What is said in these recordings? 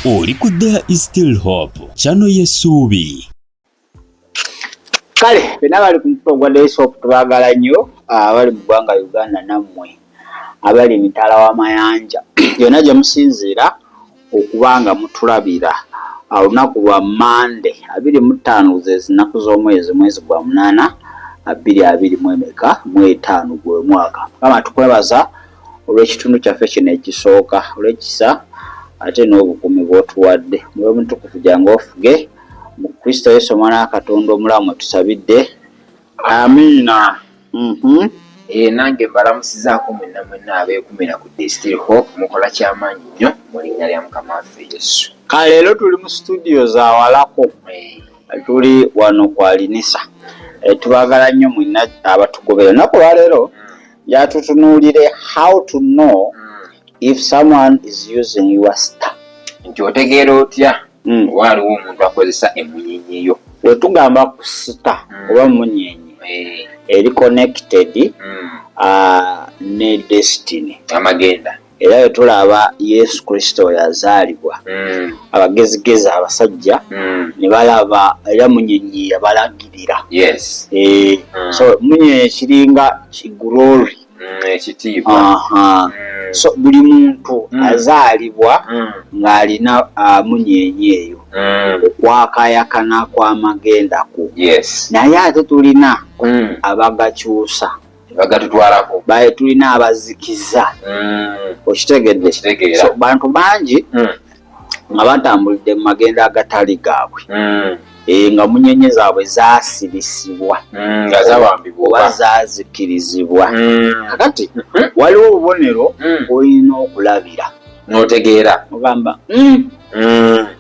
Oli ku There is Still Hope, channel y'essuubi. Kale, bena bali ku mukolo gwa There is Hope tubagala nnyo abali mu ggwanga Uganda nammwe abali emitala w'amayanja yonna gye musinziira okubanga mutulabira olunaku lwa Monday 25 ze zinaku z'omwezi gwa 8 2025 gwe mwaka. Kama tukwebaza olw'ekitundu kyaffe kino ekisooka olw'ekisa ate n'obukumi bw'otuwadde mwe mutukuvu jangu ofuge mu Kristo Yesu omwana wa Katonda omulamu tusabidde amiina. Nange mbalamusizaako mwenna abeekumira ku There is Still Hope mukola kyamaanyi nnyo mu linnya lya Mukama waffe Yesu. Kale leero tuli mu studio za Walako, tuli wano ku Alinisa. Tubagala nnyo mwenna abatugobera. Naku lwaleero yatutunuulire how to know if someone is using your star. Nti otegeera otya waliwo omuntu akozesa emunyenye yo. Wetugamba ku star oba munyenye eri connected ne destiny amagenda. Era wetulaba Yesu Kristo yazaalibwa abagezigezi abasajja ne balaba era munyenye yabalagirira. Yes. So munyenye kiringa kiglory ekitiibwa. So buli muntu azaalibwa ng'alina munyenye eyo okwakayakana kw'amagenda ku. Yes. Naye ate tulina abagakyusa bagatutwalako baye tulina abazikiza okitegedde. So bantu bangi nga batambulidde mu magenda agatali gaabwe nga munyenye zaabwe zaasirisibwa nga zawambibwa oba zaazikirizibwa. Kakati waliwo obubonero olina okulabira n'otegeera ogamba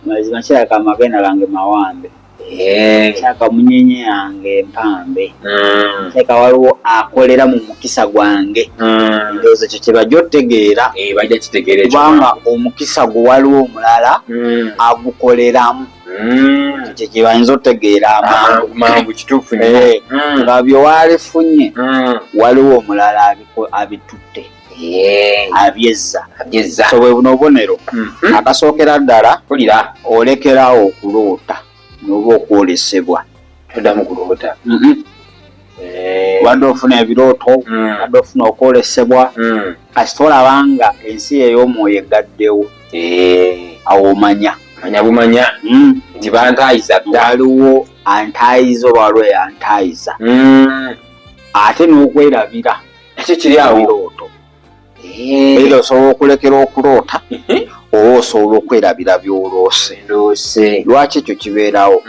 mazima kiraka amagenda gange mawambe, kiraka munyenye yange empambe, kiraka waliwo akolera mu mukisa gwange. Ndowooza ekyo kye bajja otegeera bajja kitegeera kubanga omukisa gwe waliwo omulala agukoleramu. Ekyo kye bayinza otegeera amangu kituufu nga bye walifunye waliwo omulala abitutte abyezza. So bwe buno obubonero akasookera ddala olekerawo okuloota n'oba okwolesebwa. toddamu kuloota. Wadde ofuna ebirooto wadde ofuna okwolesebwa kasita olabanga ensi ey'omwoyo egaddewo awo omanya bumanya nti bantaayiza waliwo antaayiza oba waliwo eyantaayiza ate n'okwerabira ekyo kiri awo ebirooto. Era osobola okulekera okuloota oba osobola okwerabira by'oloose. Lwaki ekyo kibeerawo?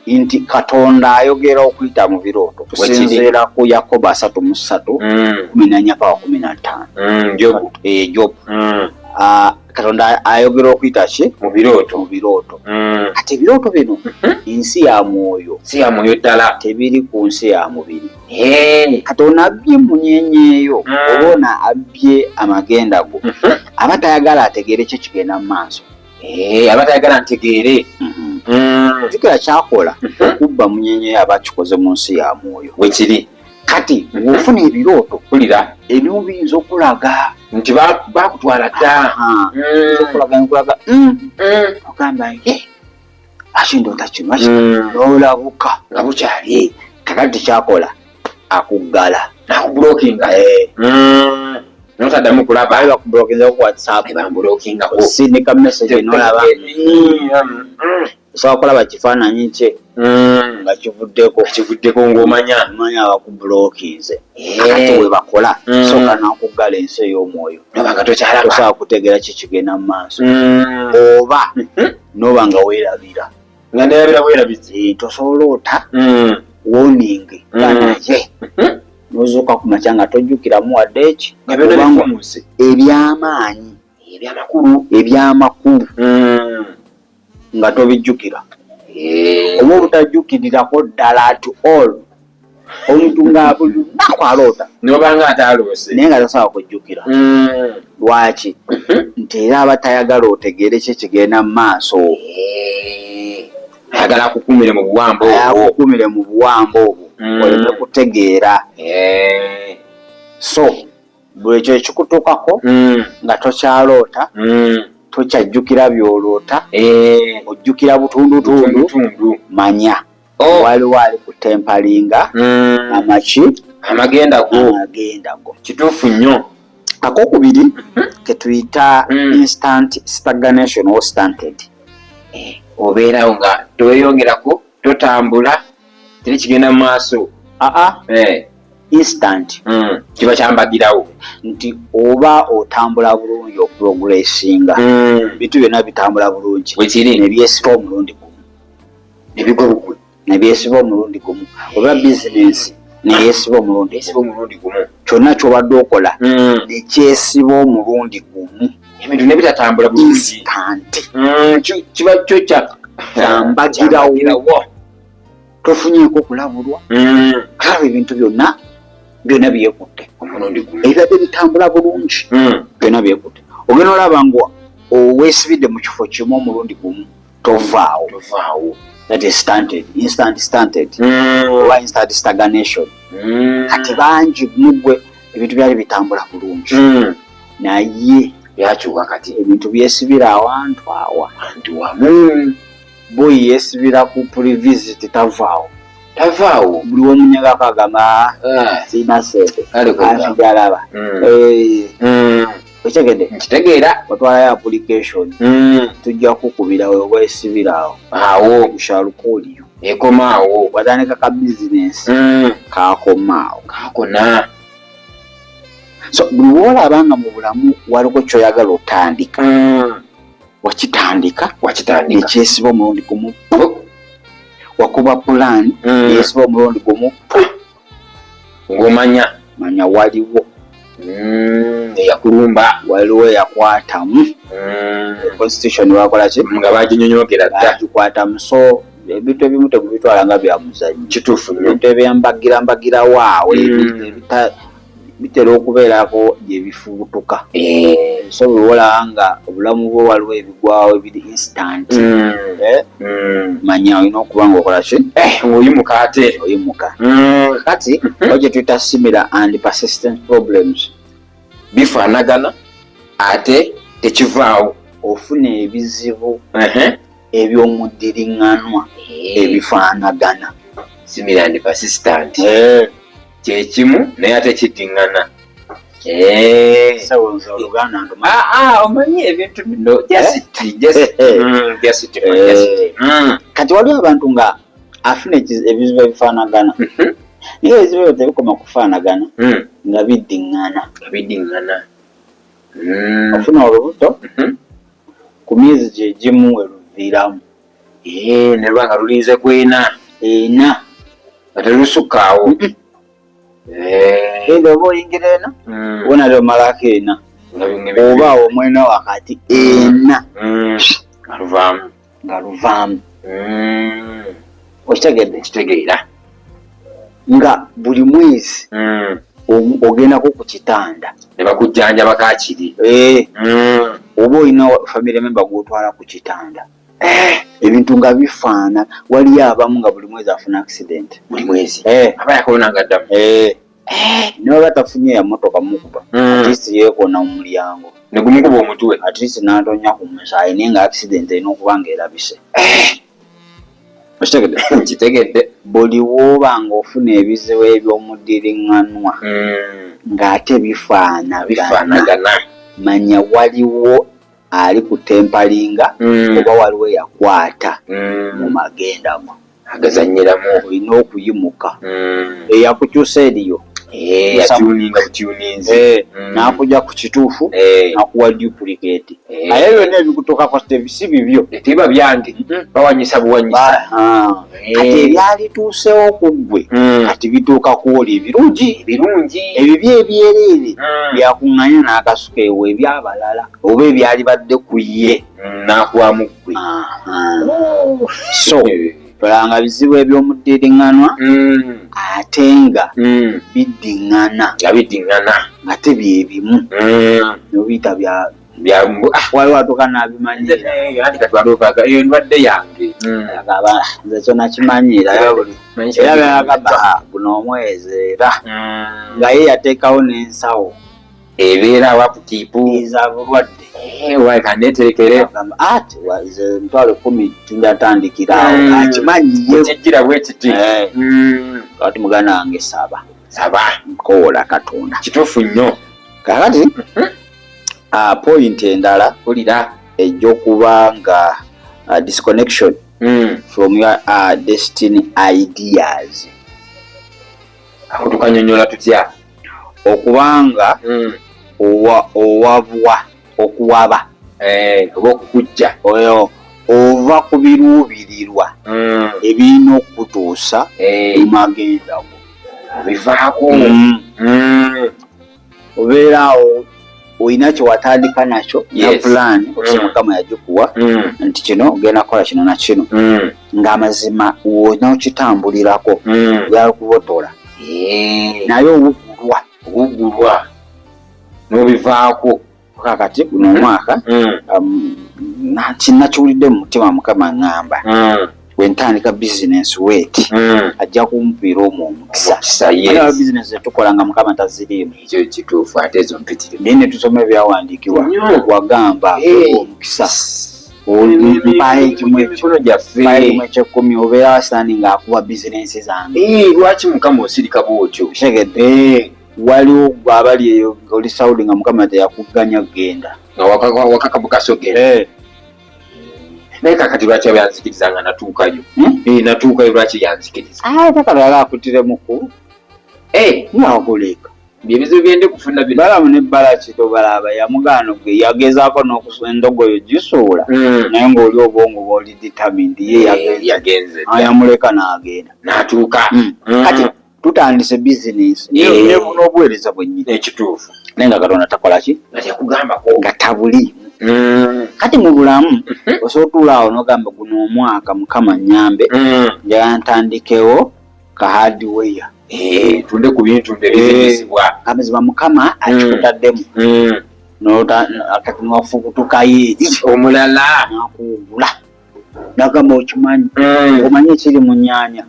Nti Katonda ayogera okuyita mu birooto kusinziira ku Yakobo 3:14-15. Jobu. Katonda ayogera okuyita ki? Mu birooto. Ate ebirooto bino ensi ya mwoyo ddala tebiri ku nsi ya mubiri. Katonda abbye munyenye eyo obaona abbye amagenda go aba tayagala ategeere kyo kigenda mu maaso. aba tayagala ntegeere kikira kyakola okubba munyenye eyo aba kikoze mu nsi ya mwoyo bwe kiri. kati ng'ofuna ebirooto kulira ebimu biyinza okulaga nti bakutwala dda okulaga ogamba akindoota kino n'olabuka nga bukyali. kakati kyakola akuggala nakubulokinga notaddamu kulaba baali bakubulokinza ku WhatsApp bambulokingako osindika message n'olaba osobola kulaba kifaananyi kye nga kivuddeko ng'omanya abakubulokinze. Kakati we bakola sooka n'akuggala ensi ey'omwoyo nobanga tokyalaba tosobola kutegeera kikigenda mu maaso oba noba nga weerabira nga neerabira bwerabizi tosobola ota warning naye nozuuka ku makya nga tojjukiramu wadde eki nga byonna bifumuuse eby'amaanyi eby'amakulu nga tobijjukira oba obutajjukirirako ddala at all. Omuntu nga buli lunaku aloota nobanga ataloose naye nga tasobola kujjukira. Lwaki? Nti era aba tayagala otegeere ki kigenda mu maaso. ayagala akukumire mu buwambo obwo oleme kutegeera. So buli ekyo ekikutuukako nga tokyaloota tokyajjukira byoloota ojjukira butundutundu manya waliwo ali kutempalinga amagenda go kituufu nnyo. akokubiri ketuyita instant stagnation or stunted. Obeerawo nga teweyongerako totambula teri kigenda mu maaso instant kiba kyambagirawo nti oba otambula bulungi okuprogressinga bintu byonna bitambula bulungi wekiri nebyesiba omulundi gumu nebigobugwe nebyesiba omulundi gumu oba bizinensi neyesiba omulundi gumu kyonna kyobadde okola nekyesiba omulundi gumu ebintu nebitatambula bulungi kiba kyo kyambagirawo tofunyeeko okulabulwa kalaba ebintu byonna byekutte omulundi gumu ebibadde bitambula bulungi byonna byekutte ogenda olaba nga weesibidde mu kifo kimu omulundi gumu tovaawo that is stunted, instant stunted oba instant stagnation kati bangi mugwe ebintu byali bitambula bulungi naye byakyuka kati ebintu byesibira awantu wamu boyi yesibira ku previsit tavaawo buli womunyagako agamba sirina sente jalaba okitegedde nkitegeera watwalayo application tujja kukubira wesibiraawo ushalukooliyo ekomaawo watandika ka bizinesi kakona so buli woolabanga mu bulamu waliko kyoyagala otandika wakitandika nekyesiba omulundi gumu wakuba plan yesiba omulundi gumu ng'omanya waliwo eyakulumba waliwo eyakwatamu constitution wakola ki nga baginyonyogera dda gikwatamu so ebintu ebimu tekubitwala nga byamuzanyo kituufu nnyo ebintu ebyambagirambagirawo awo bitera okubeerako gyebifubutuka so bwewolaba nga obulamu bwo waliwo ebigwawo ebiri instant manya olina okuba nga okola ki oyimuka ate oyimuka kati o gyetuyita similar and persistent problems bifaanagana ate tekivaawo ofuna ebizibu ebyomuddiringanwa ebifaanagana similar and persistent kyekimu naye ate kiddiŋŋana omanyi ebintu bino kati waliwo abantu nga afuna ebizibu ebifaanagana naye ebizibu ebyo tebikoma kufaanagana nga biddiŋŋana ofuna olubuto ku myezi gyegimu weruviiramu ne lwanga lulinze kwena nga telusukkaawo enda oba oyingira ena wona lyomalako ena oba omwena wakati ena nga luvaamu okitegeera nga buli mwezi ogendako ku kitanda ne bakujjanjaba kakiri oba olina family member gwotwala ku kitanda ebintu nga bifaana waliyo abamu nga buli mwezi afuna accident buli mwezi aba yakolonanga ddamu niwe batafunye ya motoka mukuba atleast yeekona mu mulyango negumukuba omutwe atleast n'antonya ku musaayi naye nga accident erina okuba nga erabise kitegedde buli wooba nga ofuna ebizibu ebyomuddiringanwa ng'ate bifaanagana manya waliwo ali kutempalinga oba waliwo eyakwata mu magendago agazanyiramu olina okuyimuka eyakukyusa eriyo yatyuninga butyuninzi n'akujja ku kituufu n'akuwa duplicate naye byonna ebikutuukako si bibyo tiba byange bawanyisa buwanyisa kati ebyalituusewo ku ggwe kati bituuka kwoli ebirungi ebibi ebyereere byakuŋŋanya n'akasuka ewe ebyabalala oba ebyali badde ku ye n'akuwamu ggwe so tolanga bizibu ebyomuddiringanwa ate nga biddiŋŋana nga tebyebimu nobiyita waliwo atuuka n'abimanyiraendwadde yange nze kyo nakimanyira era byagamba guno omwezi era nga ye yateekawo n'ensawo ebeera waputiipu eza bulwadde wakandeterekere ati emitwalo 10 tundatandikirawo akimanyiye kijjira bwe kiti kati muganda wange saba kowola Katonda kituufu nnyo kakati point endala kulira ejja okuba nga disconnection from your destiny ideas. Aho tukanyonyola tutya okubanga owabwa okuwaba oba okukujja oyo ova ku biruubirirwa ebirina okutuusa emagenda go bivaako obeera awo olina kyewatandika nakyo na pulaani Mukama yagikuwa nti kino ogenda kukola kino na kino ng'amazima wona okitambulirako byakubotola naye owugulwa n'obivaako kakati guno omwaka nakiwulidde mu mutima Mukama ŋŋamba bwentandika bizinesi weeti ajja kumpiira omwo omukisa bizinesi zetukola nga Mukama taziriimu ekyo kituufu ate ezo mpitirivu naye ne tusoma ebyawandiikibwa wagamba omukisa emikono gyaffe ekyekumi obeera asani ng'akuba bizinesi zange lwaki Mukama osirika bwotyo tegedde waliwo gwe abali eyo oli Sawuli nga Mukama teyakuganya kugenda nga wakakabukasogera naye kakati lwaki abyanzikiriza nga natuukayo natuukayo lwaki yanzikiriza takalala akutire mukulu niwakuleka byebizibu byende kufuna balamu nebbala kito balaba yamugaano gwe yagezaako endogoyo gisuula naye ng'oli obwongo bwoli determined ye yagenze yamuleka n'agenda n'atuuka kati tutandise bizinesi n'obuweereza bwennyini ekituufu naye nga Katonda takola ki yakugambako nga tabuliimu kati mu bulamu osobola otuula awo n'ogamba guno omwaka Mukama nnyambe njagala ntandikewo ka hardware tunde ku bintu ebizimbisibwa amazima Mukama akikutaddemu kati niwafubutukayo eri omulala nakugula nagamba okimanyi omanyi ekiri mu nnyanja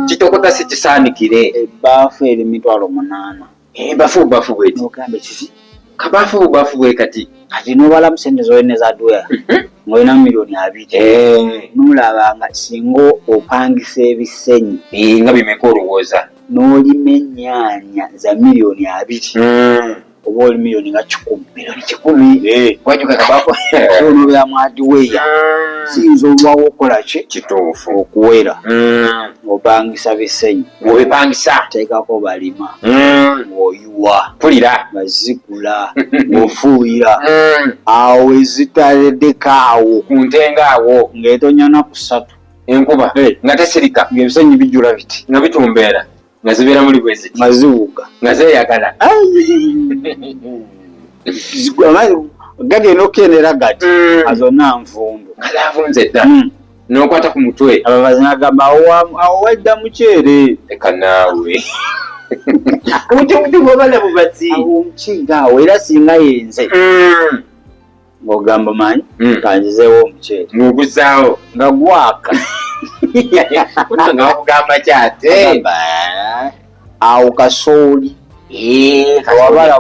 kitokota sikisaanikire ebbaafu eri 800 bafu bweti ogamba ekiki kabafu bwe kati n'obala mu sente z'olina ezadwera ng'olina miliyoni 2 n'olaba nga singa opangisa ebisenyi nga bimeka olowooza n'olima ennyaanya za miliyoni 2 oba oli miliyoni nga 10 wajuka kabafu n'obeera mu hardware siyinza olwawo okukola ki kituufu okuwera ng'opangisa bisenyi ng'obipangisa teekako balima ng'oyiwa pulira bazigula ng'ofuuyira awo ezitaleddeko awo ku ntenga awo ng'etonyana ku 3 enkuba nga tesirika ng'ebisenyi bijjula biti nga bitumbeera nga zibeera muli bweziti nga ziwuga nga zeeyagala gagenda okukendera gati azonna nvundu nga zavunze dda n'okwata ku mutwe ababazi nagamba awo wadda mukyere eka naawe obuti bwobala bubazi omukinga awo era singa yenze ng'ogamba manyi kanjizeewo omukyere ng'oguzaawo nga gwaka nga wakugamba kyate awo kasooli wabala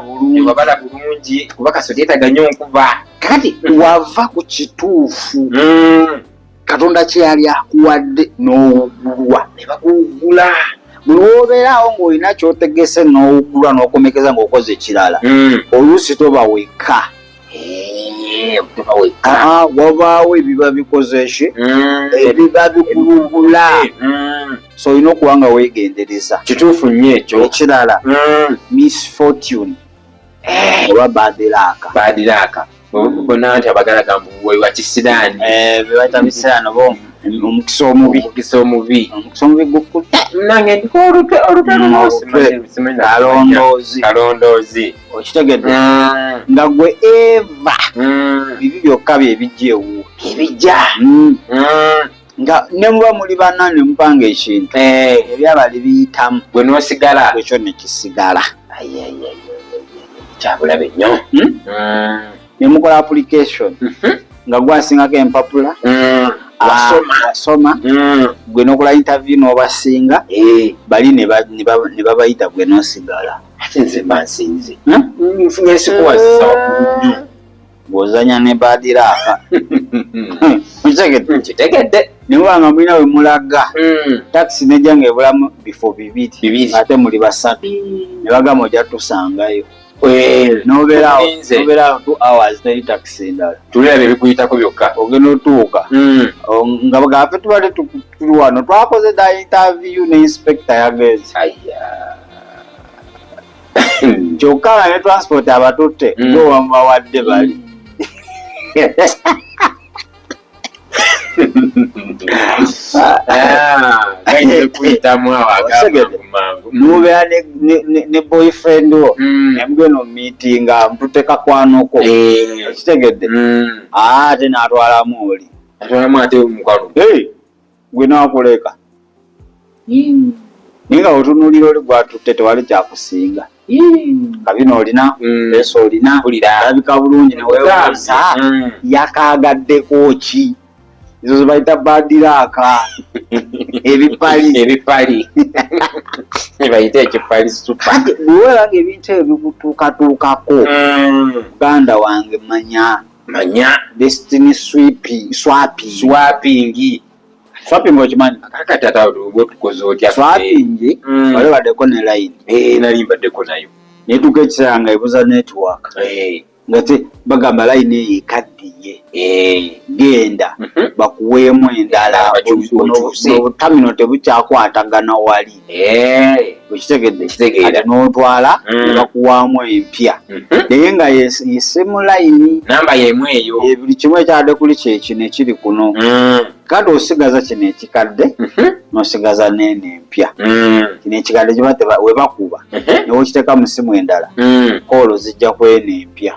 bulungi kuba kasooli etaganya nkuba kati wava ku kituufu Katonda kye yali akuwadde n'owugulwa ne bakuwugula buli wobeeraawo ng'olina ky'otegese n'owugulwa n'okomekeza ng'okoze ekirala oluusi toba wekka wabaawo ebiba bikoze ki ebiba bikulugula so olina okuba nga weegendereza kituufu nnyo ekyo ekirala misfortune oba badiraaka bonna nti abagalaga mbuwewa kisiraani bebayita bisiraani oba omukisa omubi nange ndiko kalondoozi okitegedde nga gwe Eva bibi byokka byebijja ewo ebijja nga ne muba muli banna ne mupanga ekintu ebyabali biyitamu gwe n'osigala ekyo ne kisigala kyabulabe nnyo ne mukola application nga gwasingako empapula wasoma gwe n'okola interview n'obasinga bali ne babayita gwe n'osigala ate nze mba nsinze nfunye esikuwazisa waggulu nnyo ng'ozanya ne baadiraaka kitegedde niwanga mulina we mulaga takisi nejja ng'ebulamu bifo bibiri ate muli basatu ne bagamba ojja tusangayo nobeeraawo 2 hours teri takisi endala tuliraba ebikuyitako byokka ogenda otuuka nga bagaffe tubadde tuli wano twakoze da interview ne inspector yagenze kyokka nga ne transport abatutte ng'owamubawadde bali nubeera ne boyfriend wo nemugenda omumiitinga mututeka kwanoko okitegedde ate n'atwalamu oli gwe nakuleka naye nga otunulira oli gwatutte tewali kyakusinga kabino olina leso olina alabika bulungi newebuuza yakagaddeko ki ezo zebayita badiraaka ebipali bayita ekipali supa bweweranga ebintu ebyo bikutuukatuukako muganda wange manya destiny swapping okimanyi kakatataotukoze otya swapping wali baddeko ne line nali mbaddeko nayo netuuka ekiseera nga ebuza network nga te bagamba line eyo ekaddiye genda bakuweemu endala obutamino tebukyakwatagana wali okitegedde ate n'otwala ne bakuwaamu empya naye nga yesimu line namba yemu eyo buli kimu ekyadde kuli kyekino ekiri kuno kati osigaza kino ekikadde n'osigaza n'eno empya kino ekikadde kiba we bakuba newe okiteeka mu simu endala koolo zijja kweno empya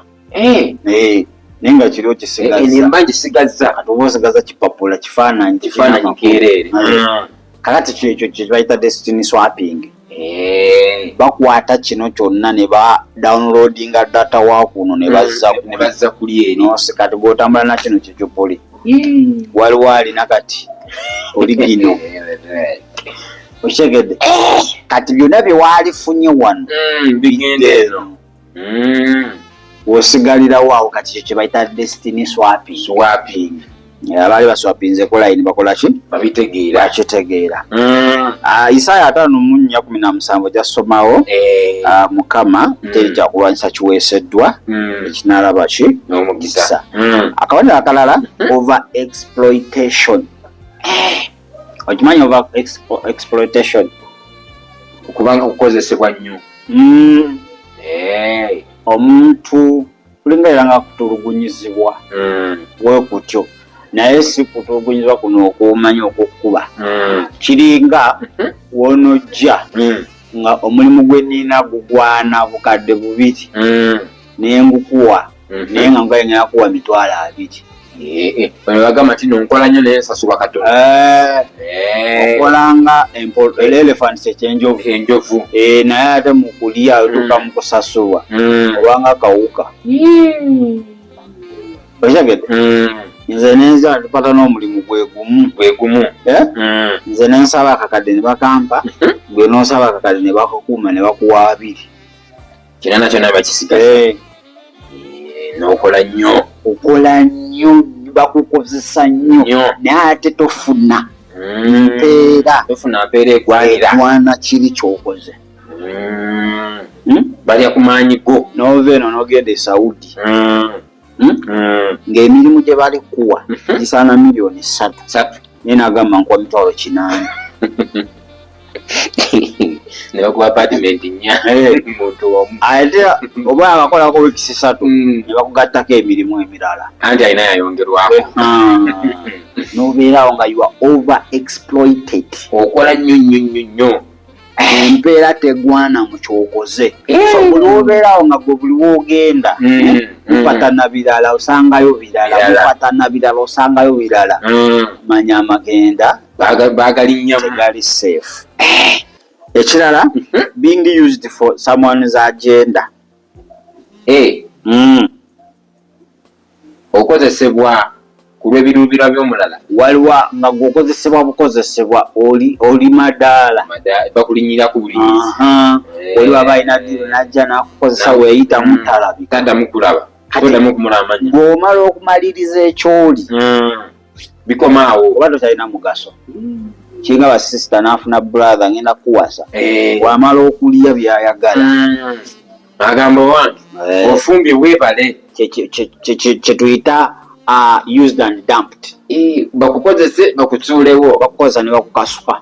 naye nga kiri okisigaza kati oba osigaza kipapula kifaananyi kiereere kakati kyekyo kyebayita destiny swapping bakwata kino kyonna ne ba downloadinga data wakuno ne bazza kuli eri kati bw'otambula na kino kyekyopoli waliwo alina kati oli gino okitegedde kati byonna byewalifunye wano bigenda eno wosigalirawo awo kati kyo kyebayita destiny swapping abaali baswapinzeko line bakola ki bakitegeera Isaya 5:17 gyasomawo mukama teri kyakulwanyisa kiweeseddwa ekinaalaba ki n'omukisa akabonero akalala over exploitation okimanyi over exploitation okubanga kukozesebwa nnyo omuntu kulingaira nga kutulugunyizibwa we kutyo naye si kutulugunyizibwa kuno okumanyi okukuba kiringa wonojja nga omulimu gwe nina gugwana bukadde 2 naye ngukuwa naye nga ngayengera kuwa 2,200 bagamba ti nonkola nnyo naye nsasulwa katono okolanga elephant ekyenjovu naye ate mukulya otuuka mukusasulwa obanga kawuka okitegedde nze nenza tupata n'omulimu gwegumu nze nensaba akakadde ne bakampa gwe nosaba akakadde ne bakakuuma ne bakuwa 2 kina nakyo naye bakisigaza nokola nnyo bakukozesa nnyo naye ate tofuna mpeera egwanira kiri kyokoze balya ku maanyi go nova eno nogenda e Saudi ng'emirimu gye balikuwa gisaana milioni 3 naye nagamba nkuwa 8,000 ne bakuwa apartment 4 muntu omu ate oba abakolako wiikisi 3 ne bakugattako emirimu emirala anti alina yayongerwako nobeerawo nga you are over exploited okola nnyo empeera tegwana mu kyokoze so buli obeerawo nga gwe buli woogenda mupatana birala osangayo birala manya amagenda bagali tegali safe ekirala being used for someone's agenda okozesebwa ku lw'ebiruubirwa by'omulala waliwo nga gwokozesebwa bukozesebwa oli madaala bakulinyira ku buli oli waba alina diro najja n'akukozesa weeyitamu talabika taddamu kulaba toddamu okumula amanya bw'omala okumaliriza ekyoli bikomaawo oba tokyalina mugaso kinga basisita n'afuna brother ngenda kuwasa wamala okulya byayagala agamba wange ofumbye weebale kyetuyita used and dumped bakukozese bakutuulewo bakukozesa ne bakukasuka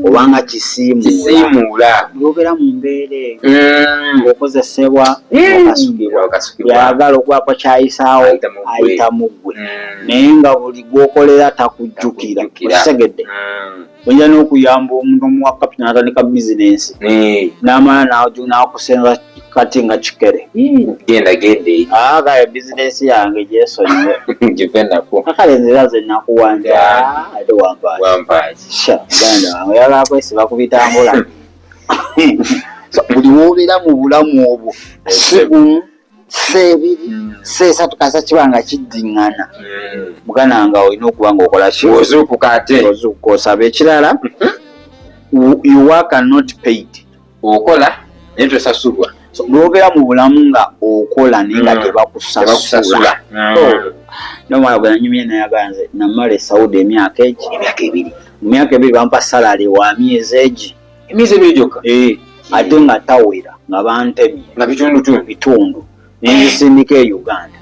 obanga kisiimuula obeera mu mbeera ng'okozesebwa okasukibwa yayagala okubako kyayisaawo ayita mu ggwe naye nga buli gwokolera takujjukira okitegedde oyinza n'okuyamba omuntu omuwakapita n'atandika bizinensi n'amala n'akusenza kati nga kikere genda kale bizinensi yange gyesonyiwe givenako kakale nzira ze nakuwanja ate wampaaji ganda wange oyagala kwesiba ku bitambula buli wobeera mu bulamu obwo sigumu seebiri seesatu kasa kiba nga kiddiŋŋana mugana nga olina okuba ngaokola ozuukuka ate osaba ekirala you work and not paid okola naye tosasulwa lwobeera mu bulamu nga okola naye nga tebakusasula nomala gwe nanyumye nayagala nze namala esawudi emyaka ebiri mu myaka ebiri bampa salary wa myezi egi emyezi ebiri gyokka ate nga tawera nga bantemye nga bitundu nenzisindika e Uganda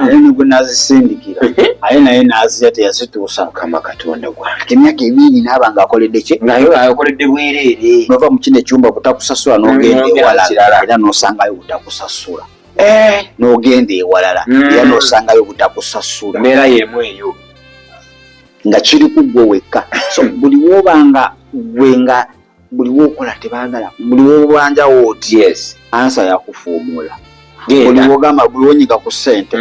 naye nibwe nazisindikira aye naye nazirya teyazituusa mukama katonda gwange emyaka ebiri naaba nga akoledde ki naye akoledde bwereere nova mu kino ekyumba butakusasula n'ogenda ewalala era n'osangayo butakusasula n'ogenda ewalala era n'osangayo butakusasula mbeera yemu eyo nga kiri ku ggwe wekka so buli woobanga gwe nga buli wookola tebaagala buli woobanjawo oti ansa yakufuumula buli wogamba buli wonyiga ku ssente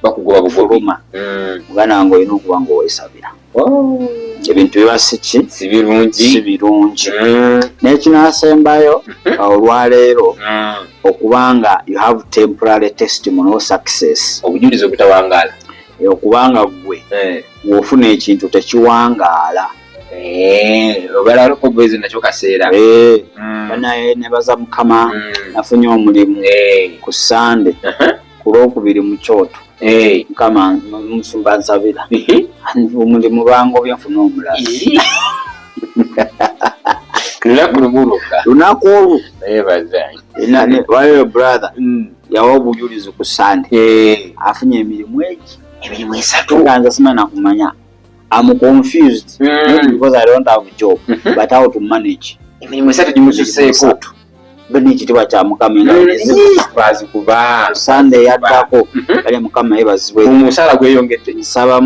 bakugoba bufuluma mugana nga olina okuba ngaowesabira ebintu biba si birungi naye kinaasembayo olwaleero okubanga you have temporary testimony of success obujulizi obutawangaala okubanga gwe wofuna ekintu tekiwangaala obeera okobwezi nakyo kaseera naye nebaza mukama nafunye omulimu ku Sande ku Lwokubiri mu Kyoto mukama musumba nsabira omulimu bangobye nfuna omulala lunaku olwo waliwo brother yawa obujulizi ku Sande afunye emirimu esatu nga nze simana kumanya I'm confused because I don't have a job but how to manage emirimu esatu gimususeeko ekitiibwa kya mukama bazi kuba Sande yaddako kale mukama yebazibwe omusaala gweyongedde nsaba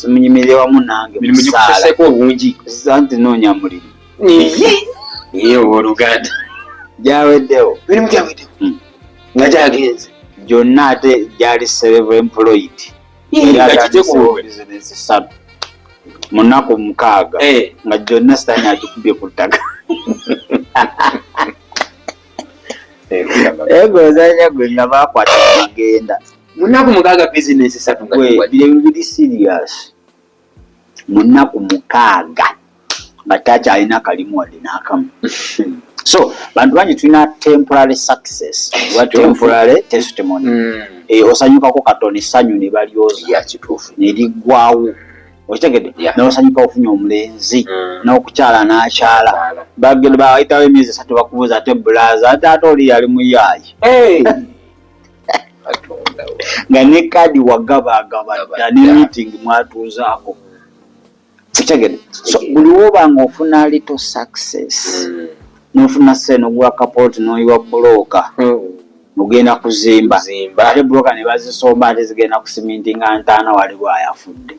munyimirire wamu nange emirimu gikususeeko obungi anti noonya mulimu oluganda gyaweddewo emirimu gyaweddewo nga gyagenze gyonna ate gyali self employed bizinesi ssatu mu nnaku 6 nga gyonna sitaani agikubye ku ttaka egozanya gwe nga bakwata bagenda mu nnaku 6 bizinesi ssatu biri serious mu nnaku 6 nga takyalina kalimu wadde n'akamu so bantu bangi tulina temporary success wa temporary testimony osanyukako katono essanyu ne balyoza neriggwawo okitegedde n'osanyuka ofunye omulenzi n'okukyala n'akyala bagenda bayitawo emyezi 3 bakubuuza ate bulaza ate oli yali muyaayi nga ne kadi wagabagabadda ne meeting mwatuuzaako okitegedde so buli woobanga ofuna little success nofuna sente ogula kapoti n'oyiwa buloka ogenda kuzimba ate buloka ne bazisomba ate zigenda kusimintinga ntaana waliwo ayafudde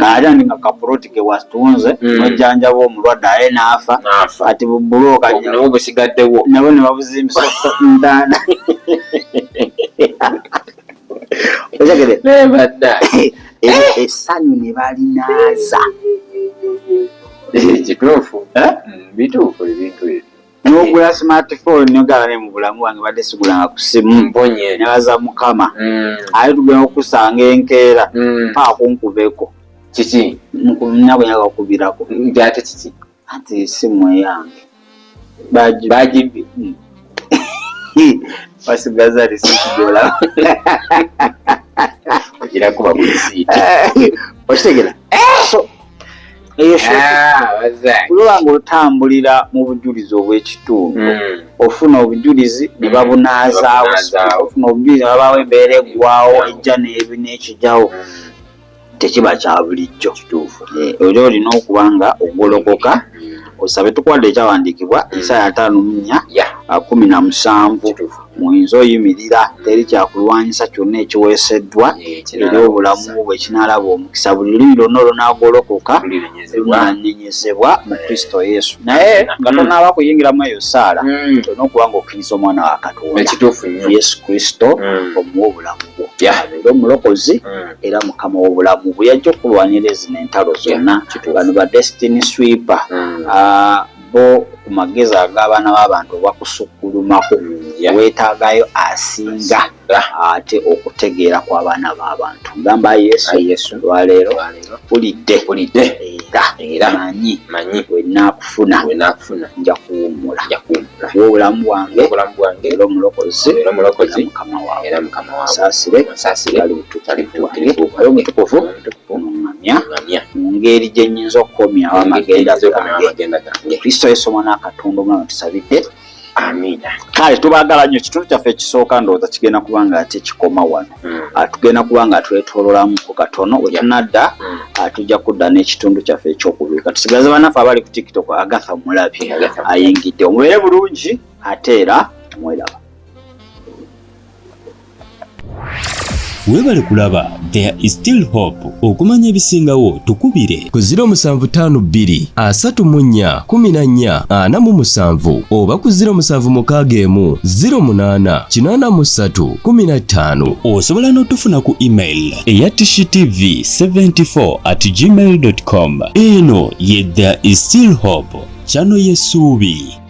ate ndi nga kapoloti ke watunze nojjanjaba omulwadde aye n'afa ati buloka nabo busigaddewo nabo ne babuzimbisa ntaana otegedde essanyu ne balinaaza kituufu bituufu ebintu ebyo n'ogula smartphone n'ogala ne mu bulamu wange badde sigulanga ku simu mponye nebaza mukama aye tugenda okusanga enkeera paa kunkubeko kiki nabwe nyaga okubirako ate kiki ati simu eyange bagibbi basigaza $6 ogira kuba kulisiiti okitegera so eyo kuba nga otambulira mu bujulizi obw'ekitundu ofuna obujulizi ne babunaazaawo ofuna obujulizi ne babaawo embeera eggwawo ejja n'ekijjawo tekiba kya bulijjo kituufu era olina okuba nga ogolokoka osabe tukwadde ekyawandiikibwa Isaaya 5:17 muyinza oyimirira teri kyakulwanyisa kyonna ekiweeseddwa era obulamu bwe kinaalaba omukisa buli lulimi lwonna olunaagolokoka lunanenyezebwa mu Kristo Yesu naye nga tonaaba kuyingiramu eyo Saala olina okuba nga okkiriza omwana wa Katonda Yesu Kristo omuwa obulamu bwo era omulokozi era mukama w'obulamu bwe yajja okulwanira zino entalo zonna bano ba Destiny Sweeper bo ku magezi ag'abaana b'abantu bakusukkulumako weetaagayo asinga ate okutegeera kw'abaana b'abantu ngamba Yesu lwaleero pulidde era manyi wenaakufuna nja kuwummula obulamu bwange era omulokozi mukama waawe saasire ali butuukirivu ali omutukuvu omuŋŋamya mu ngeri gye nnyinza okukomyawo amagenda gange Kristo Yesu omwana Katonda omulama tusabidde amiina. Kale tubaagala nnyo kitundu kyaffe ekisooka ndowooza kigenda kuba nga ate kikoma wano tugenda kuba nga twetoololamu ku katono we tunadda tujja kudda n'ekitundu kyaffe ekyokubiri katusigaze bannaffe abali ku TikTok Agatha Mulabi ayingidde omubeere bulungi ate era mweraba. Weebale kulaba There is Still Hope. Okumanya ebisingawo tukubire ku 075 34 14 47 oba ku 076 08 83 15. Osobola n'otufuna ku email eya tishitv74@gmail.com. Eno ye There is Still Hope, channel y'essuubi.